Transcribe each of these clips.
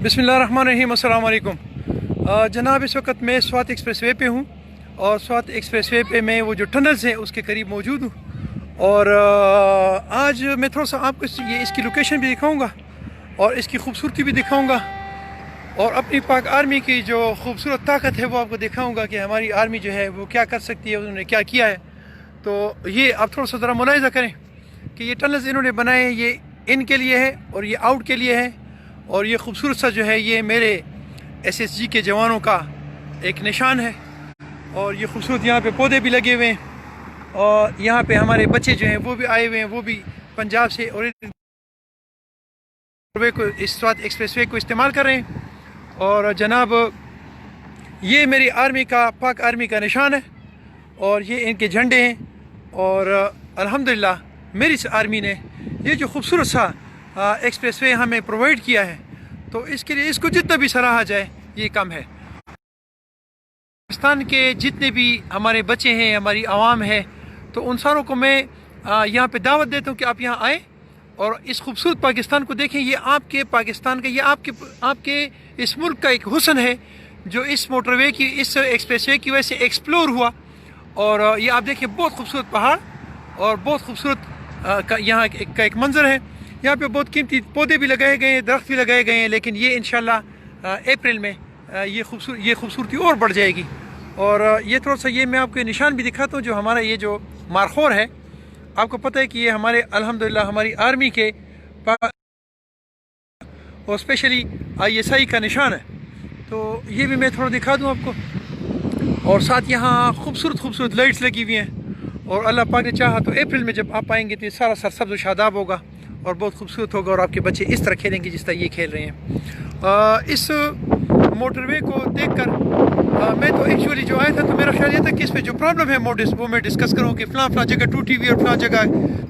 बिस्मिल्लाहिर्रहमानिर्रहीम, अस्सलाम वालेकुम। जनाब, इस वक्त मैं स्वात एक्सप्रेस वे पे हूँ और स्वात एक्सप्रेस वे पे मैं वो जो टनल्स हैं उसके करीब मौजूद हूँ। और आज मैं थोड़ा सा आपको इसकी लोकेशन भी दिखाऊंगा और इसकी खूबसूरती भी दिखाऊंगा और अपनी पाक आर्मी की जो खूबसूरत ताकत है वो आपको दिखाऊंगा कि हमारी आर्मी जो है वो क्या कर सकती है, उन्होंने क्या किया है। तो ये आप थोड़ा सा ज़रा मुलाहिज़ा करें कि ये टनल्स इन्होंने बनाए, ये इन के लिए है और ये आउट के लिए है। और ये खूबसूरत सा जो है ये मेरे SSG के जवानों का एक निशान है। और ये खूबसूरत यहाँ पे पौधे भी लगे हुए हैं और यहाँ पे हमारे बच्चे जो हैं वो भी आए हुए हैं, वो भी पंजाब से और इस स्वात एक्सप्रेस वे को इस्तेमाल कर रहे हैं। और जनाब, ये मेरी आर्मी का, पाक आर्मी का निशान है और ये इनके झंडे हैं। और अल्हम्दुलिल्लाह मेरी इस आर्मी ने ये जो खूबसूरत सा एक्सप्रेस वे हमें प्रोवाइड किया है, तो इसके लिए इसको जितना भी सराहा जाए ये कम है। पाकिस्तान के जितने भी हमारे बच्चे हैं, हमारी आवाम है, तो उन सारों को मैं यहाँ पे दावत देता हूँ कि आप यहाँ आएँ और इस खूबसूरत पाकिस्तान को देखें। ये आपके पाकिस्तान का, ये आपके इस मुल्क का एक हुस्न है जो इस मोटरवे की, इस एक्सप्रेस वे की वजह से एक्सप्लोर हुआ। और ये आप देखिए, बहुत खूबसूरत पहाड़ और बहुत खूबसूरत यहाँ का एक मंजर है। यहाँ पे बहुत कीमती पौधे भी लगाए गए हैं, दरख्त भी लगाए गए हैं, लेकिन ये इंशाल्लाह अप्रैल में ये खूबसूरती और बढ़ जाएगी। और ये थोड़ा सा ये मैं आपको निशान भी दिखाता हूँ जो हमारा ये जो मारखोर है। आपको पता है कि ये हमारे अल्हम्दुलिल्लाह हमारी आर्मी के और स्पेशली ISI का निशान है। तो ये भी मैं थोड़ा दिखा दूँ आपको। और साथ यहाँ खूबसूरत लाइट्स लगी हुई हैं और अल्लाह पाक ने चाहा तो अप्रैल में जब आप आएंगे तो ये सारा सरसब्ज़ शादाब होगा और बहुत खूबसूरत होगा और आपके बच्चे इस तरह खेलेंगे जिस तरह ये खेल रहे हैं। इस मोटरवे को देखकर मैं तो एक्चुअली जो आया था तो मेरा ख्याल ये था कि इस पे जो प्रॉब्लम है वो मैं डिस्कस करूँ कि फ़लाँ जगह टूटी हुई और फ़लाँ जगह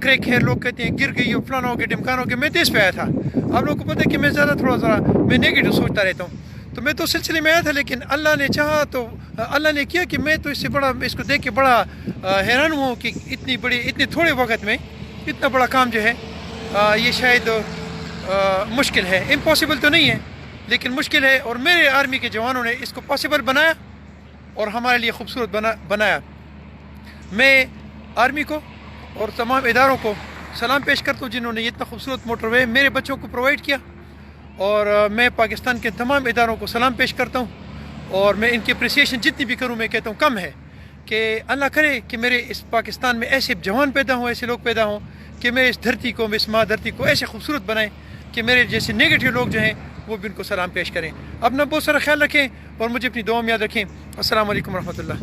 क्रैक है, लोग कहते हैं गिर गई और फ़लाँ हो गया, ढिमकान हो गया। मैं तो इस पे आया था। आप लोगों को पता है कि मैं थोड़ा सा मैं नेगेटिव सोचता रहता हूँ, तो मैं तो सिलसिले में आया था। लेकिन अल्लाह ने चाहा तो अल्लाह ने किया कि मैं तो इससे बड़ा, इसको देख के बड़ा हैरान हुआ कि इतने थोड़े वक्त में इतना बड़ा काम जो है ये शायद मुश्किल है। इम्पॉसिबल तो नहीं है लेकिन मुश्किल है। और मेरे आर्मी के जवानों ने इसको पॉसिबल बनाया और हमारे लिए खूबसूरत बनाया। मैं आर्मी को और तमाम इदारों को सलाम पेश करता हूँ जिन्होंने इतना खूबसूरत मोटरवे मेरे बच्चों को प्रोवाइड किया। और मैं पाकिस्तान के तमाम इदारों को सलाम पेश करता हूँ और मैं इनकी अप्रिसिएशन जितनी भी करूँ मैं कहता हूँ कम है। कि अल्लाह करे कि मेरे इस पाकिस्तान में ऐसे जवान पैदा हों, ऐसे लोग पैदा हों कि मेरे इस धरती को, इस माँ धरती को ऐसे खूबसूरत बनाएं कि मेरे जैसे नेगेटिव लोग जो हैं वो भी उनको सलाम पेश करें। अपना बहुत सारा ख्याल रखें और मुझे अपनी दुआ में याद रखें। अस्सलाम वालेकुम रहमतुल्लाह।